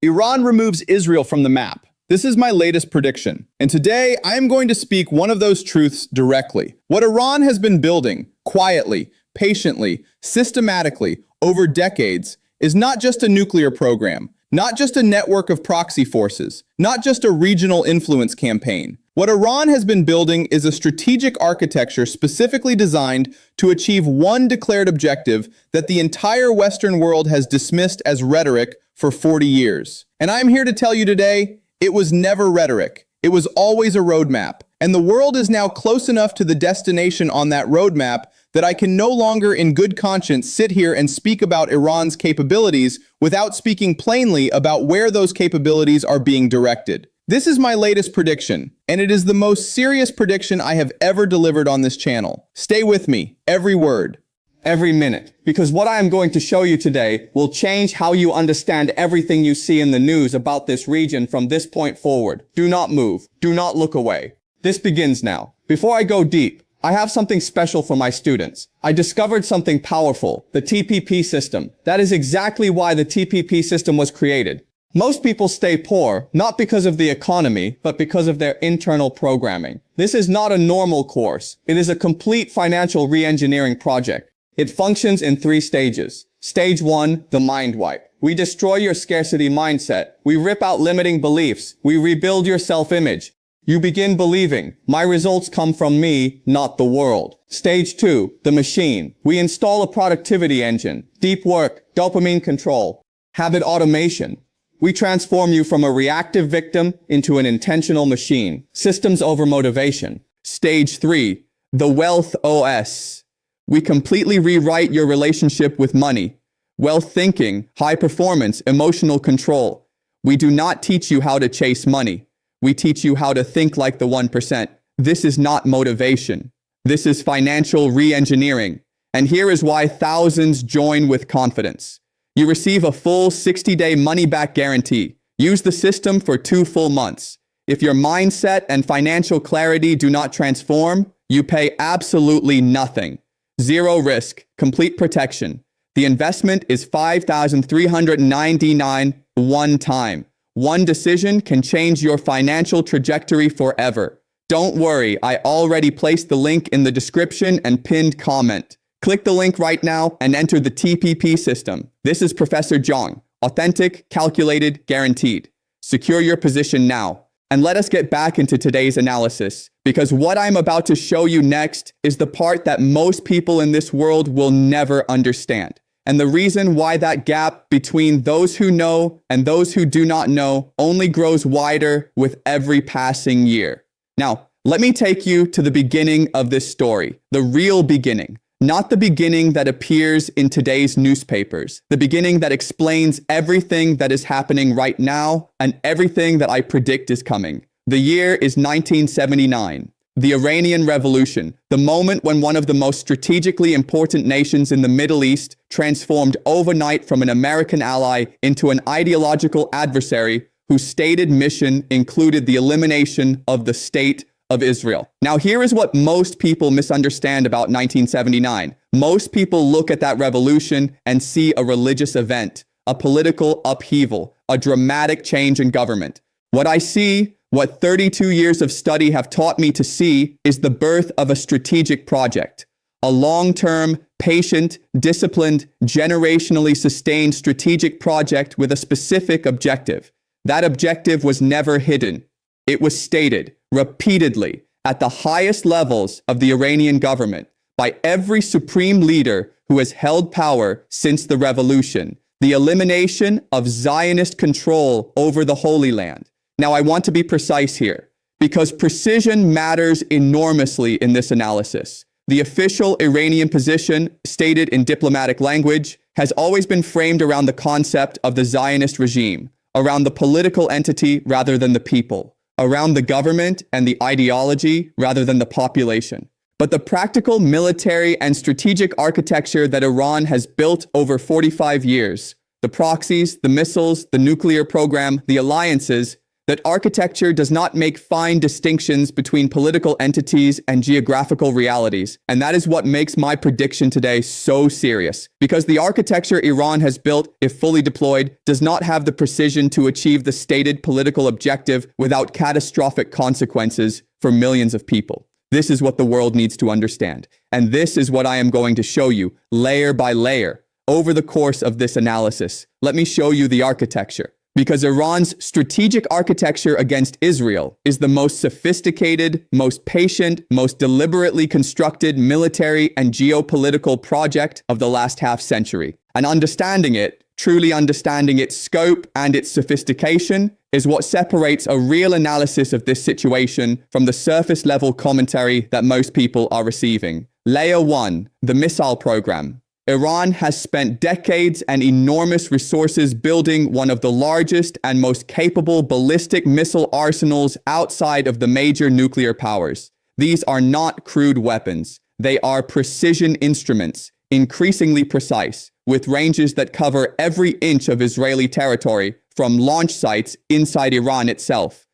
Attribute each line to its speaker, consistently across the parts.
Speaker 1: Iran removes Israel from the map. This is my latest prediction. And today, I am going to speak one of those truths directly. What Iran has been building, quietly, patiently, systematically, over decades, is not just a nuclear program, not just a network of proxy forces, not just a regional influence campaign. What Iran has been building is a strategic architecture specifically designed to achieve one declared objective that the entire Western world has dismissed as rhetoric for 40 years. And I'm here to tell you today, it was never rhetoric. It was always a roadmap. And the world is now close enough to the destination on that roadmap that I can no longer in good conscience sit here and speak about Iran's capabilities without speaking plainly about where those capabilities are being directed. This is my latest prediction, and it is the most serious prediction I have ever delivered on this channel. Stay with me, every word.
Speaker 2: Every minute, because what I am going to show you today will change how you understand everything you see in the news about this region from this point forward. Do not move. Do not look away. This begins now. Before I go deep, I have something special for my students. I discovered something powerful, the TPP system. That is exactly why the TPP system was created. Most people stay poor, not because of the economy, but because of their internal programming. This is not a normal course. It is a complete financial re-engineering project. It functions in 3 stages. Stage 1, the mind wipe. We destroy your scarcity mindset. We rip out limiting beliefs. We rebuild your self-image. You begin believing, my results come from me, not the world. Stage 2, the machine. We install a productivity engine, deep work, dopamine control, habit automation. We transform you from a reactive victim into an intentional machine. Systems over motivation. Stage 3, the wealth OS. We completely rewrite your relationship with money. Wealth thinking, high performance, emotional control. We do not teach you how to chase money. We teach you how to think like the 1%. This is not motivation. This is financial re-engineering. And here is why thousands join with confidence. You receive a full 60-day money-back guarantee. Use the system for 2 full months. If your mindset and financial clarity do not transform, you pay absolutely nothing. 0 risk, complete protection. The investment is $5,399 one time. One decision can change your financial trajectory forever. Don't worry, I already placed the link in the description and pinned comment. Click the link right now and enter the TPP system. This is Professor Jiang. Authentic, calculated, guaranteed. Secure your position now. And let us get back into today's analysis, because what I'm about to show you next is the part that most people in this world will never understand. And the reason why that gap between those who know and those who do not know only grows wider with every passing year. Now, let me take you to the beginning of this story, the real beginning. Not the beginning that appears in today's newspapers, the beginning that explains everything that is happening right now and everything that I predict is coming. The year is 1979, the Iranian Revolution, the moment when one of the most strategically important nations in the Middle East transformed overnight from an American ally into an ideological adversary whose stated mission included the elimination of the state of Israel. Now, here is what most people misunderstand about 1979. Most people look at that revolution and see a religious event, a political upheaval, a dramatic change in government. What I see, what 32 years of study have taught me to see, is the birth of a strategic project, a long-term, patient, disciplined, generationally sustained strategic project with a specific objective. That objective was never hidden. It was stated repeatedly at the highest levels of the Iranian government by every supreme leader who has held power since the revolution, the elimination of Zionist control over the Holy Land. Now, I want to be precise here, because precision matters enormously in this analysis. The official Iranian position, stated in diplomatic language, has always been framed around the concept of the Zionist regime, around the political entity rather than the people, around the government and the ideology rather than the population. But the practical military and strategic architecture that Iran has built over 45 years, the proxies, the missiles, the nuclear program, the alliances, that architecture does not make fine distinctions between political entities and geographical realities. And that is what makes my prediction today so serious. Because the architecture Iran has built, if fully deployed, does not have the precision to achieve the stated political objective without catastrophic consequences for millions of people. This is what the world needs to understand. And this is what I am going to show you, layer by layer, over the course of this analysis. Let me show you the architecture. Because Iran's strategic architecture against Israel is the most sophisticated, most patient, most deliberately constructed military and geopolitical project of the last half-century. And understanding it, truly understanding its scope and its sophistication, is what separates a real analysis of this situation from the surface-level commentary that most people are receiving. Layer 1, the missile program. Iran has spent decades and enormous resources building one of the largest and most capable ballistic missile arsenals outside of the major nuclear powers. These are not crude weapons. They are precision instruments, increasingly precise, with ranges that cover every inch of Israeli territory from launch sites inside Iran itself.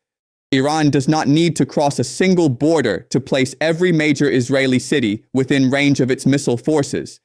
Speaker 2: Iran does not need to cross a single border to place every major Israeli city within range of its missile forces.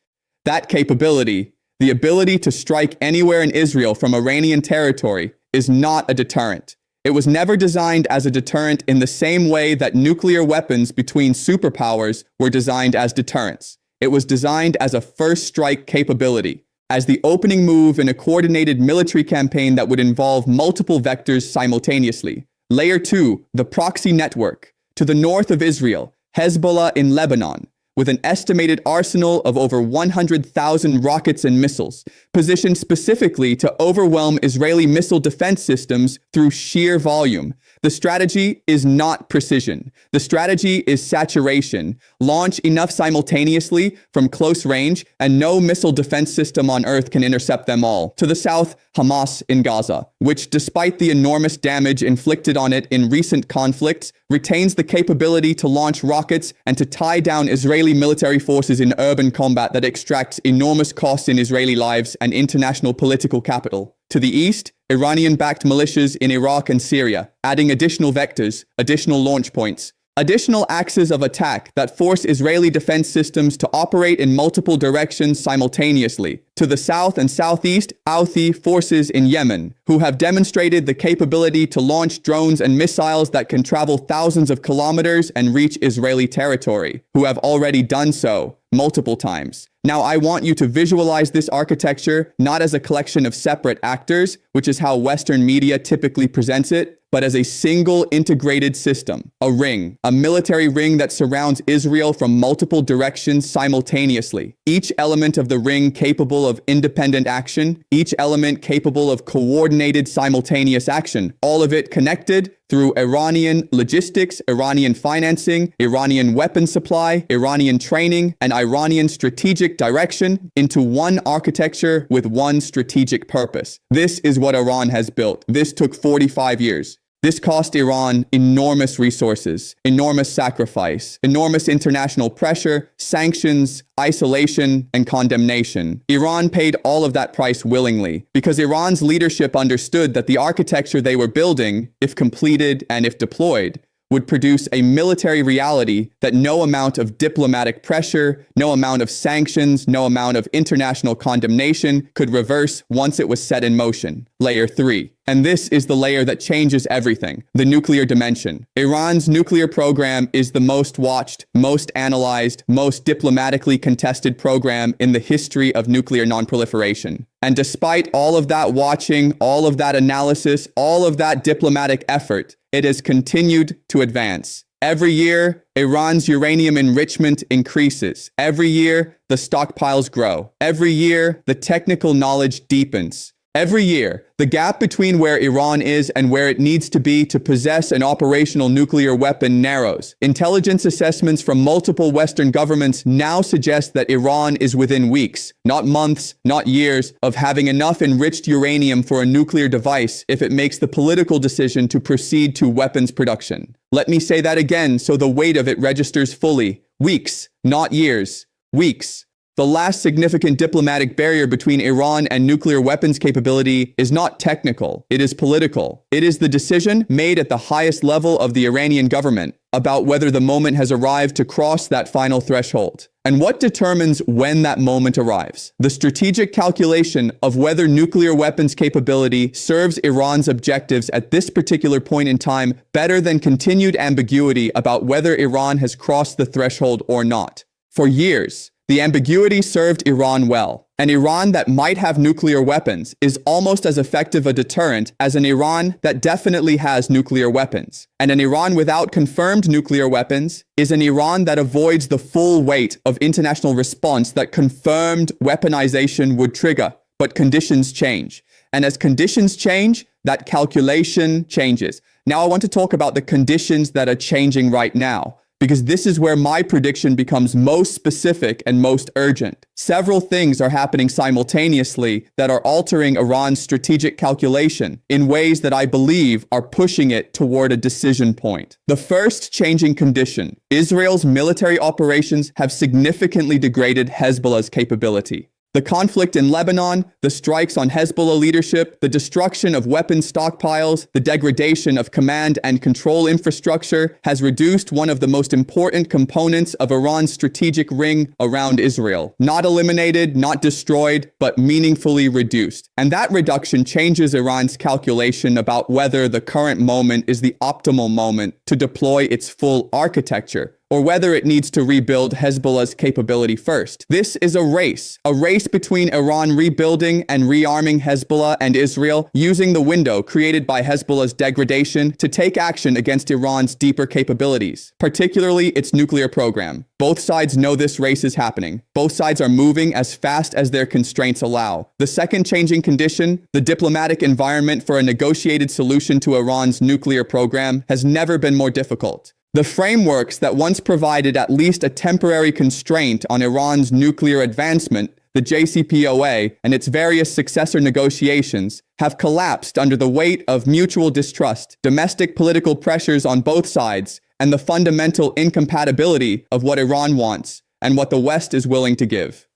Speaker 2: That capability, the ability to strike anywhere in Israel from Iranian territory, is not a deterrent. It was never designed as a deterrent in the same way that nuclear weapons between superpowers were designed as deterrents. It was designed as a first strike capability, as the opening move in a coordinated military campaign that would involve multiple vectors simultaneously. Layer 2, the proxy network. To the north of Israel, Hezbollah in Lebanon, with an estimated arsenal of over 100,000 rockets and missiles, positioned specifically to overwhelm Israeli missile defense systems through sheer volume. The strategy is not precision. The strategy is saturation. Launch enough simultaneously from close range, and no missile defense system on Earth can intercept them all. To the south, Hamas in Gaza, which, despite the enormous damage inflicted on it in recent conflicts, retains the capability to launch rockets and to tie down Israeli military forces in urban combat that extracts enormous costs in Israeli lives and international political capital. To the east, Iranian-backed militias in Iraq and Syria, adding additional vectors, additional launch points, additional axes of attack that force Israeli defense systems to operate in multiple directions simultaneously. To the south and southeast, Houthi forces in Yemen, who have demonstrated the capability to launch drones and missiles that can travel thousands of kilometers and reach Israeli territory, who have already done so multiple times. Now, I want you to visualize this architecture not as a collection of separate actors, which is how Western media typically presents it, but as a single integrated system, a ring, a military ring that surrounds Israel from multiple directions simultaneously. Each element of the ring capable of independent action, each element capable of coordinated simultaneous action, all of it connected through Iranian logistics, Iranian financing, Iranian weapon supply, Iranian training, and Iranian strategic direction into one architecture with one strategic purpose. This is what Iran has built. This took 45 years. This cost Iran enormous resources, enormous sacrifice, enormous international pressure, sanctions, isolation, and condemnation. Iran paid all of that price willingly because Iran's leadership understood that the architecture they were building, if completed and if deployed, would produce a military reality that no amount of diplomatic pressure, no amount of sanctions, no amount of international condemnation could reverse once it was set in motion. Layer 3. And this is the layer that changes everything, the nuclear dimension. Iran's nuclear program is the most watched, most analyzed, most diplomatically contested program in the history of nuclear nonproliferation. And despite all of that watching, all of that analysis, all of that diplomatic effort, it has continued to advance. Every year, Iran's uranium enrichment increases. Every year, the stockpiles grow. Every year, the technical knowledge deepens. Every year, the gap between where Iran is and where it needs to be to possess an operational nuclear weapon narrows. Intelligence assessments from multiple Western governments now suggest that Iran is within weeks, not months, not years, of having enough enriched uranium for a nuclear device if it makes the political decision to proceed to weapons production. Let me say that again so the weight of it registers fully. Weeks, not years. Weeks. The last significant diplomatic barrier between Iran and nuclear weapons capability is not technical, it is political. It is the decision made at the highest level of the Iranian government about whether the moment has arrived to cross that final threshold. And what determines when that moment arrives? The strategic calculation of whether nuclear weapons capability serves Iran's objectives at this particular point in time better than continued ambiguity about whether Iran has crossed the threshold or not. For years, the ambiguity served Iran well. An Iran that might have nuclear weapons is almost as effective a deterrent as an Iran that definitely has nuclear weapons. And an Iran without confirmed nuclear weapons is an Iran that avoids the full weight of international response that confirmed weaponization would trigger. But conditions change. And as conditions change, that calculation changes. Now I want to talk about the conditions that are changing right now, because this is where my prediction becomes most specific and most urgent. Several things are happening simultaneously that are altering Iran's strategic calculation in ways that I believe are pushing it toward a decision point. The first changing condition: Israel's military operations have significantly degraded Hezbollah's capability. The conflict in Lebanon, the strikes on Hezbollah leadership, the destruction of weapons stockpiles, the degradation of command and control infrastructure has reduced one of the most important components of Iran's strategic ring around Israel. Not eliminated, not destroyed, but meaningfully reduced. And that reduction changes Iran's calculation about whether the current moment is the optimal moment to deploy its full architecture, or whether it needs to rebuild Hezbollah's capability first. This is a race between Iran rebuilding and rearming Hezbollah and Israel, using the window created by Hezbollah's degradation to take action against Iran's deeper capabilities, particularly its nuclear program. Both sides know this race is happening. Both sides are moving as fast as their constraints allow. The second changing condition, the diplomatic environment for a negotiated solution to Iran's nuclear program, has never been more difficult. The frameworks that once provided at least a temporary constraint on Iran's nuclear advancement, the JCPOA and its various successor negotiations, have collapsed under the weight of mutual distrust, domestic political pressures on both sides, and the fundamental incompatibility of what Iran wants and what the West is willing to give.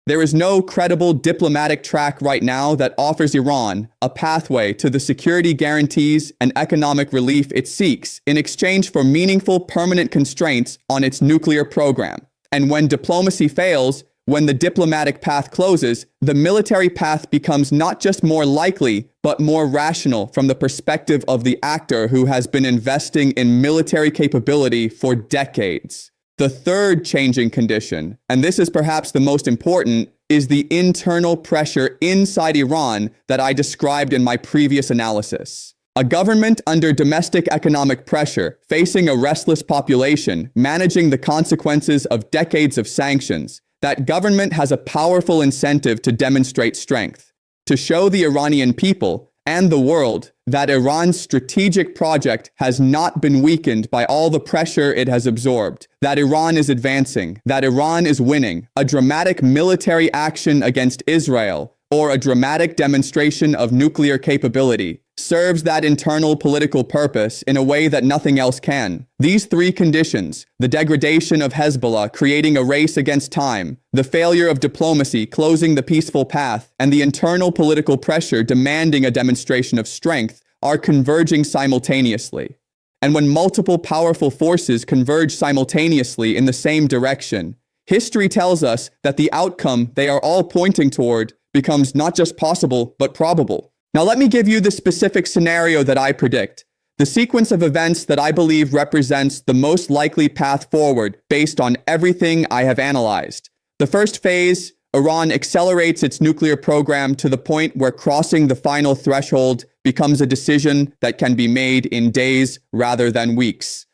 Speaker 2: There is no credible diplomatic track right now that offers Iran a pathway to the security guarantees and economic relief it seeks in exchange for meaningful permanent constraints on its nuclear program. And when diplomacy fails, when the diplomatic path closes, the military path becomes not just more likely, but more rational from the perspective of the actor who has been investing in military capability for decades. The third changing condition, and this is perhaps the most important, is the internal pressure inside Iran that I described in my previous analysis. A government under domestic economic pressure, facing a restless population, managing the consequences of decades of sanctions, that government has a powerful incentive to demonstrate strength, to show the Iranian people and the world that Iran's strategic project has not been weakened by all the pressure it has absorbed, that Iran is advancing, that Iran is winning. A dramatic military action against Israel, or a dramatic demonstration of nuclear capability, serves that internal political purpose in a way that nothing else can. These three conditions, the degradation of Hezbollah creating a race against time, the failure of diplomacy closing the peaceful path, and the internal political pressure demanding a demonstration of strength, are converging simultaneously. And when multiple powerful forces converge simultaneously in the same direction, history tells us that the outcome they are all pointing toward becomes not just possible, but probable. Now let me give you the specific scenario that I predict, the sequence of events that I believe represents the most likely path forward based on everything I have analyzed. The first phase, Iran accelerates its nuclear program to the point where crossing the final threshold becomes a decision that can be made in days rather than weeks.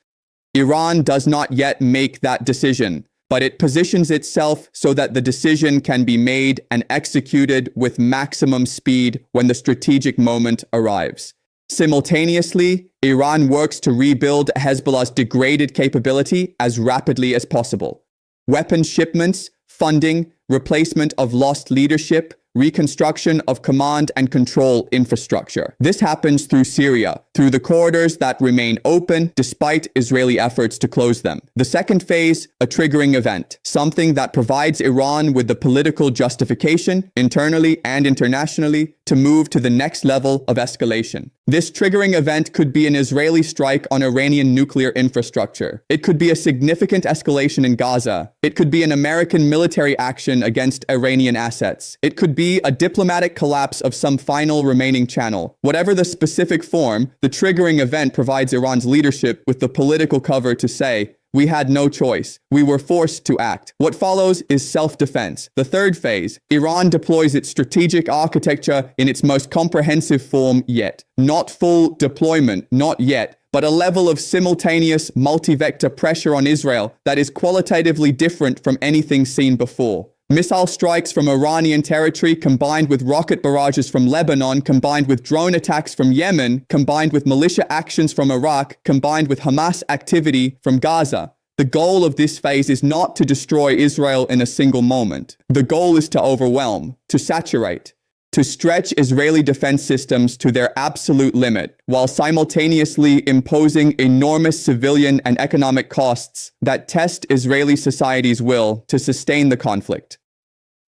Speaker 2: Iran does not yet make that decision, but it positions itself so that the decision can be made and executed with maximum speed when the strategic moment arrives. Simultaneously, Iran works to rebuild Hezbollah's degraded capability as rapidly as possible. Weapons shipments, funding, replacement of lost leadership, reconstruction of command and control infrastructure. This happens through Syria, through the corridors that remain open despite Israeli efforts to close them. The second phase, a triggering event, something that provides Iran with the political justification, internally and internationally, to move to the next level of escalation. This triggering event could be an Israeli strike on Iranian nuclear infrastructure. It could be a significant escalation in Gaza. It could be an American military action against Iranian assets. It could be a diplomatic collapse of some final remaining channel. Whatever the specific form, the triggering event provides Iran's leadership with the political cover to say, "We had no choice. We were forced to act." What follows is self-defense. The third phase, Iran deploys its strategic architecture in its most comprehensive form yet. Not full deployment, not yet, but a level of simultaneous multi-vector pressure on Israel that is qualitatively different from anything seen before. Missile strikes from Iranian territory combined with rocket barrages from Lebanon, combined with drone attacks from Yemen, combined with militia actions from Iraq, combined with Hamas activity from Gaza. The goal of this phase is not to destroy Israel in a single moment. The goal is to overwhelm, to saturate, to stretch Israeli defense systems to their absolute limit, while simultaneously imposing enormous civilian and economic costs that test Israeli society's will to sustain the conflict.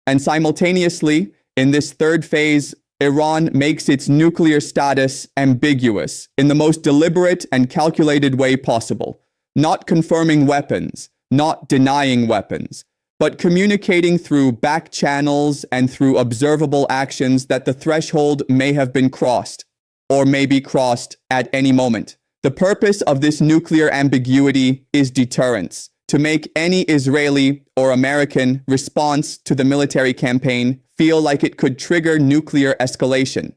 Speaker 2: And simultaneously, in this third phase, Iran makes its nuclear status ambiguous in the most deliberate and calculated way possible, not confirming weapons, not denying weapons, but communicating through back channels and through observable actions that the threshold may have been crossed, or may be crossed at any moment. The purpose of this nuclear ambiguity is deterrence, to make any Israeli or American response to the military campaign feel like it could trigger nuclear escalation.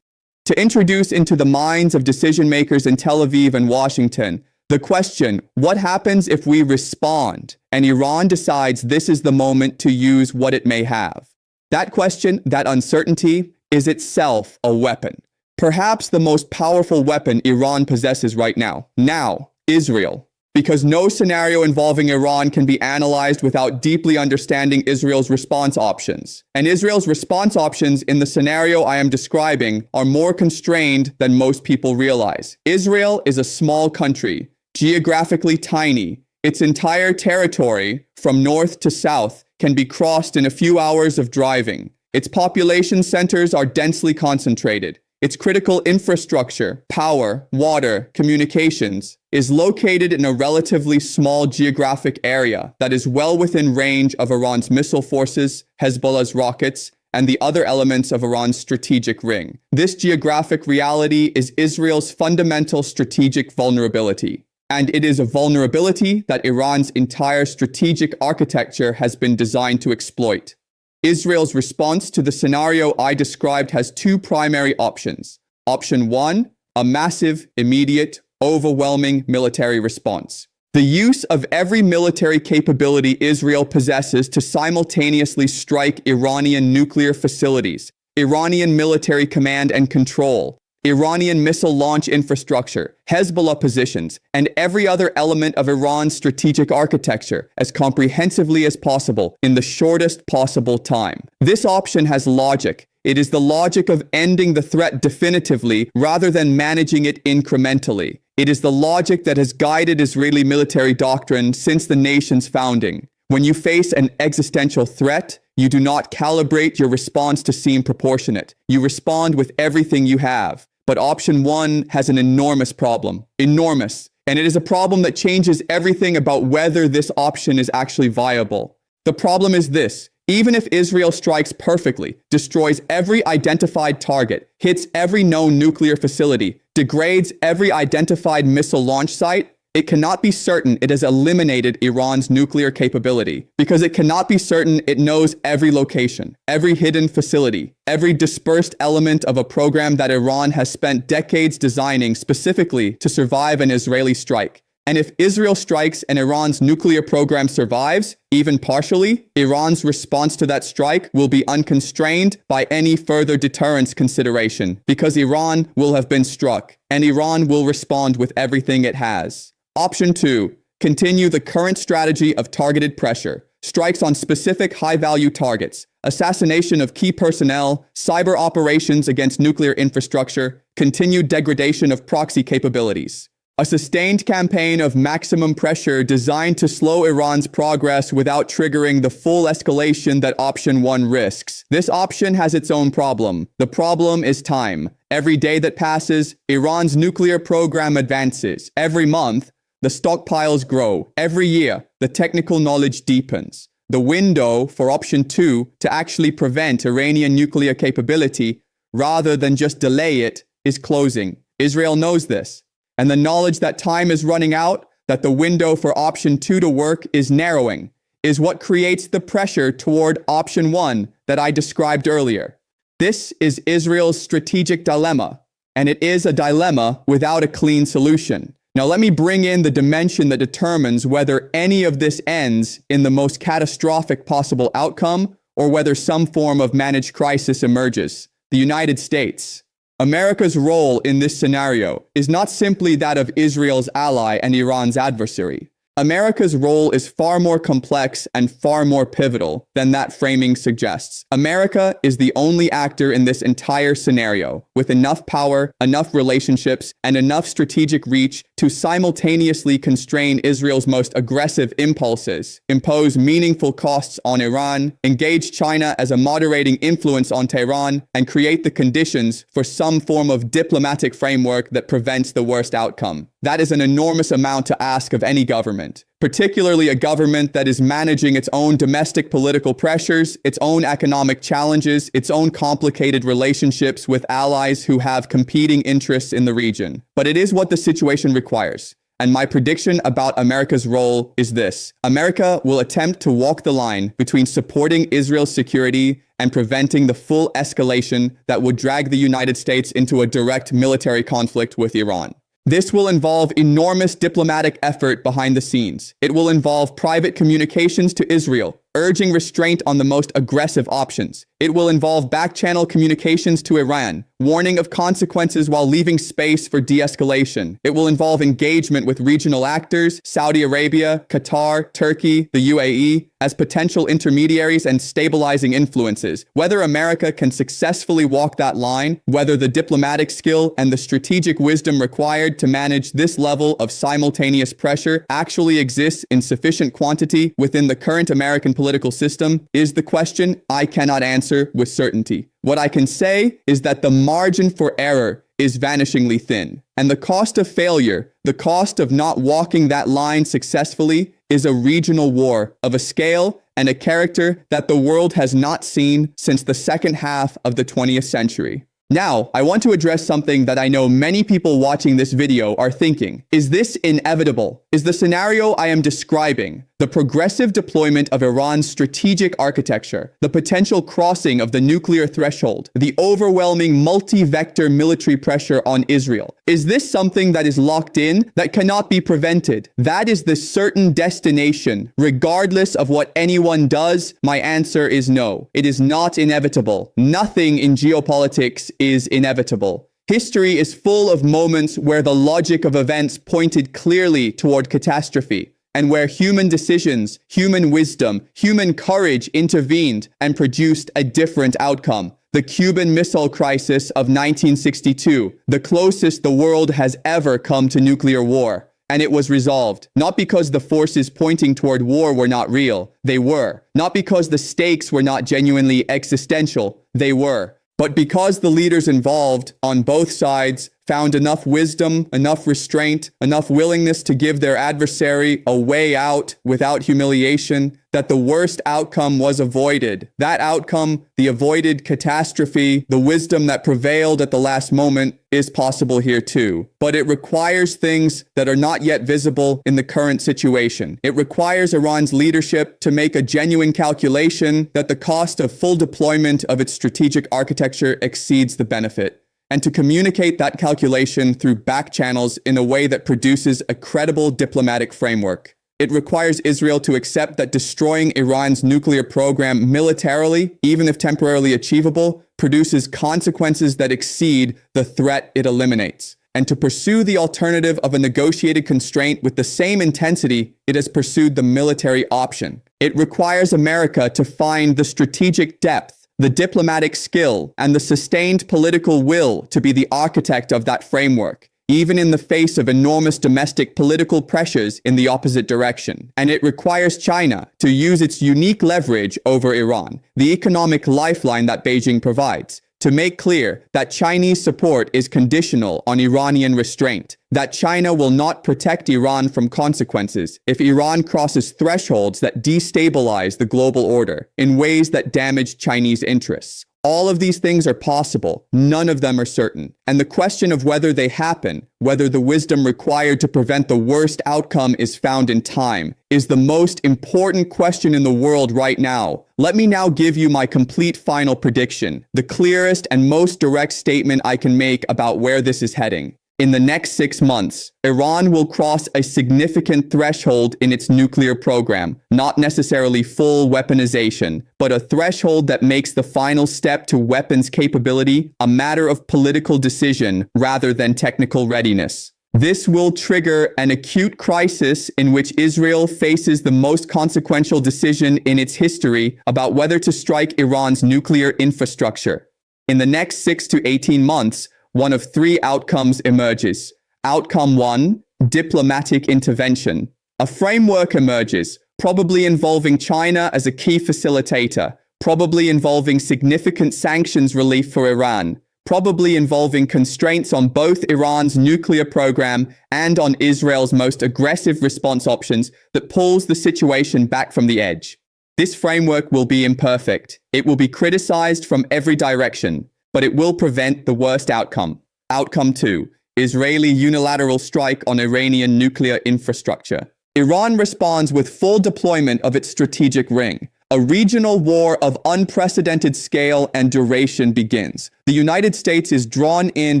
Speaker 2: To introduce into the minds of decision makers in Tel Aviv and Washington the question, what happens if we respond and Iran decides this is the moment to use what it may have? That question, that uncertainty, is itself a weapon. Perhaps the most powerful weapon Iran possesses right now. Now, Israel. Because no scenario involving Iran can be analyzed without deeply understanding Israel's response options. And Israel's response options in the scenario I am describing are more constrained than most people realize. Israel is a small country, geographically tiny. Its entire territory, from north to south, can be crossed in a few hours of driving. Its population centers are densely concentrated. Its critical infrastructure, power, water, communications, is located in a relatively small geographic area that is well within range of Iran's missile forces, Hezbollah's rockets, and the other elements of Iran's strategic ring. This geographic reality is Israel's fundamental strategic vulnerability. And it is a vulnerability that Iran's entire strategic architecture has been designed to exploit. Israel's response to the scenario I described has two primary options. Option one, a massive, immediate, overwhelming military response. The use of every military capability Israel possesses to simultaneously strike Iranian nuclear facilities, Iranian military command and control, Iranian missile launch infrastructure, Hezbollah positions, and every other element of Iran's strategic architecture as comprehensively as possible in the shortest possible time. This option has logic. It is the logic of ending the threat definitively rather than managing it incrementally. It is the logic that has guided Israeli military doctrine since the nation's founding. When you face an existential threat, you do not calibrate your response to seem proportionate. You respond with everything you have. But option one has an enormous problem. Enormous. And it is a problem that changes everything about whether this option is actually viable. The problem is this. Even if Israel strikes perfectly, destroys every identified target, hits every known nuclear facility, degrades every identified missile launch site, it cannot be certain it has eliminated Iran's nuclear capability, because it cannot be certain it knows every location, every hidden facility, every dispersed element of a program that Iran has spent decades designing specifically to survive an Israeli strike. And if Israel strikes and Iran's nuclear program survives, even partially, Iran's response to that strike will be unconstrained by any further deterrence consideration, because Iran will have been struck, and Iran will respond with everything it has. Option two, continue the current strategy of targeted pressure, strikes on specific high-value targets, assassination of key personnel, cyber operations against nuclear infrastructure, continued degradation of proxy capabilities. A sustained campaign of maximum pressure designed to slow Iran's progress without triggering the full escalation that option 1 risks. This option has its own problem. The problem is time. Every day that passes, Iran's nuclear program advances. Every month, the stockpiles grow. Every year, the technical knowledge deepens. The window for option 2 to actually prevent Iranian nuclear capability, rather than just delay it, is closing. Israel knows this. And the knowledge that time is running out, that the window for option 2 to work is narrowing, is what creates the pressure toward option 1 that I described earlier. This is Israel's strategic dilemma, and it is a dilemma without a clean solution. Now let me bring in the dimension that determines whether any of this ends in the most catastrophic possible outcome or whether some form of managed crisis emerges. The United States. America's role in this scenario is not simply that of Israel's ally and Iran's adversary. America's role is far more complex and far more pivotal than that framing suggests. America is the only actor in this entire scenario with enough power, enough relationships, and enough strategic reach to simultaneously constrain Israel's most aggressive impulses, impose meaningful costs on Iran, engage China as a moderating influence on Tehran, and create the conditions for some form of diplomatic framework that prevents the worst outcome. That is an enormous amount to ask of any government, particularly a government that is managing its own domestic political pressures, its own economic challenges, its own complicated relationships with allies who have competing interests in the region. But it is what the situation requires. And my prediction about America's role is this. America will attempt to walk the line between supporting Israel's security and preventing the full escalation that would drag the United States into a direct military conflict with Iran. This will involve enormous diplomatic effort behind the scenes. It will involve private communications to Israel, urging restraint on the most aggressive options. It will involve back-channel communications to Iran, warning of consequences while leaving space for de-escalation. It will involve engagement with regional actors, Saudi Arabia, Qatar, Turkey, the UAE, as potential intermediaries and stabilizing influences. Whether America can successfully walk that line, whether the diplomatic skill and the strategic wisdom required to manage this level of simultaneous pressure actually exists in sufficient quantity within the current American political system, is the question I cannot answer with certainty. What I can say is that the margin for error is vanishingly thin. And the cost of failure, the cost of not walking that line successfully, is a regional war of a scale and a character that the world has not seen since the second half of the 20th century. Now, I want to address something that I know many people watching this video are thinking. Is this inevitable? Is the scenario I am describing, the progressive deployment of Iran's strategic architecture, the potential crossing of the nuclear threshold, the overwhelming multi-vector military pressure on Israel, is this something that is locked in, that cannot be prevented? That is the certain destination, regardless of what anyone does? My answer is no. It is not inevitable. Nothing in geopolitics is inevitable. History is full of moments where the logic of events pointed clearly toward catastrophe, and where human decisions, human wisdom, human courage intervened and produced a different outcome. The Cuban Missile Crisis of 1962, the closest the world has ever come to nuclear war. And it was resolved, not because the forces pointing toward war were not real, they were. Not because the stakes were not genuinely existential, they were. But because the leaders involved on both sides found enough wisdom, enough restraint, enough willingness to give their adversary a way out without humiliation, that the worst outcome was avoided. That outcome, the avoided catastrophe, the wisdom that prevailed at the last moment, is possible here too. But it requires things that are not yet visible in the current situation. It requires Iran's leadership to make a genuine calculation that the cost of full deployment of its strategic architecture exceeds the benefit, and to communicate that calculation through back channels in a way that produces a credible diplomatic framework. It requires Israel to accept that destroying Iran's nuclear program militarily, even if temporarily achievable, produces consequences that exceed the threat it eliminates. and to pursue the alternative of a negotiated constraint with the same intensity it has pursued the military option. It requires America to find the strategic depth, the diplomatic skill, and the sustained political will to be the architect of that framework, even in the face of enormous domestic political pressures in the opposite direction. And it requires China to use its unique leverage over Iran, the economic lifeline that Beijing provides, to make clear that Chinese support is conditional on Iranian restraint, that China will not protect Iran from consequences if Iran crosses thresholds that destabilize the global order in ways that damage Chinese interests. All of these things are possible. None of them are certain. And the question of whether they happen, whether the wisdom required to prevent the worst outcome is found in time, is the most important question in the world right now. Let me now give you my complete final prediction, the clearest and most direct statement I can make about where this is heading. In the next 6 months, Iran will cross a significant threshold in its nuclear program, not necessarily full weaponization, but a threshold that makes the final step to weapons capability a matter of political decision rather than technical readiness. This will trigger an acute crisis in which Israel faces the most consequential decision in its history about whether to strike Iran's nuclear infrastructure. In the next 6 to 18 months, one of 3 outcomes emerges. Outcome 1, diplomatic intervention. A framework emerges, probably involving China as a key facilitator, probably involving significant sanctions relief for Iran, probably involving constraints on both Iran's nuclear program and on Israel's most aggressive response options that pulls the situation back from the edge. This framework will be imperfect. It will be criticized from every direction, but it will prevent the worst outcome. Outcome 2, Israeli unilateral strike on Iranian nuclear infrastructure. Iran responds with full deployment of its strategic ring. A regional war of unprecedented scale and duration begins. The United States is drawn in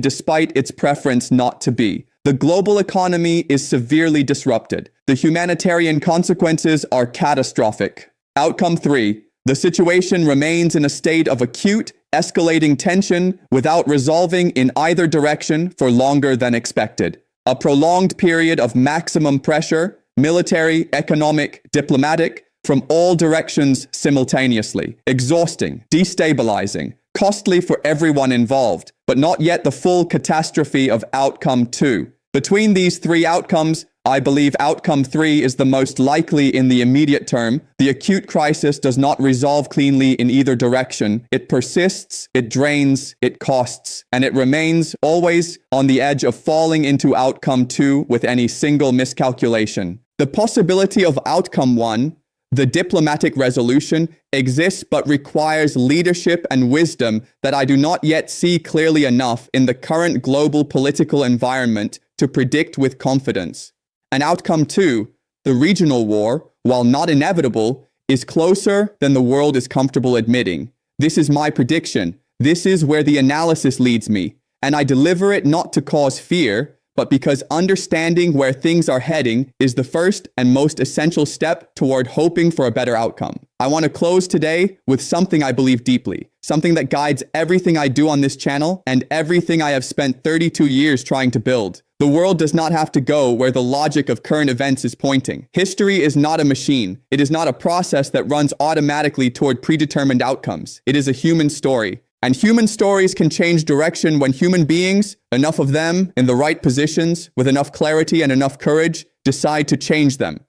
Speaker 2: despite its preference not to be. The global economy is severely disrupted. The humanitarian consequences are catastrophic. Outcome 3, the situation remains in a state of acute, escalating tension without resolving in either direction for longer than expected. A prolonged period of maximum pressure, military, economic, diplomatic, from all directions simultaneously. Exhausting, destabilizing, costly for everyone involved, but not yet the full catastrophe of outcome 2. Between these 3 outcomes, I believe outcome 3 is the most likely in the immediate term. The acute crisis does not resolve cleanly in either direction. It persists, it drains, it costs, and it remains always on the edge of falling into outcome 2 with any single miscalculation. The possibility of outcome 1, the diplomatic resolution, exists but requires leadership and wisdom that I do not yet see clearly enough in the current global political environment to predict with confidence. And outcome 2, the regional war, while not inevitable, is closer than the world is comfortable admitting. This is my prediction. This is where the analysis leads me. And I deliver it not to cause fear, but because understanding where things are heading is the first and most essential step toward hoping for a better outcome. I want to close today with something I believe deeply, something that guides everything I do on this channel and everything I have spent 32 years trying to build. The world does not have to go where the logic of current events is pointing. History is not a machine. It is not a process that runs automatically toward predetermined outcomes. It is a human story. And human stories can change direction when human beings, enough of them, in the right positions, with enough clarity and enough courage, decide to change them.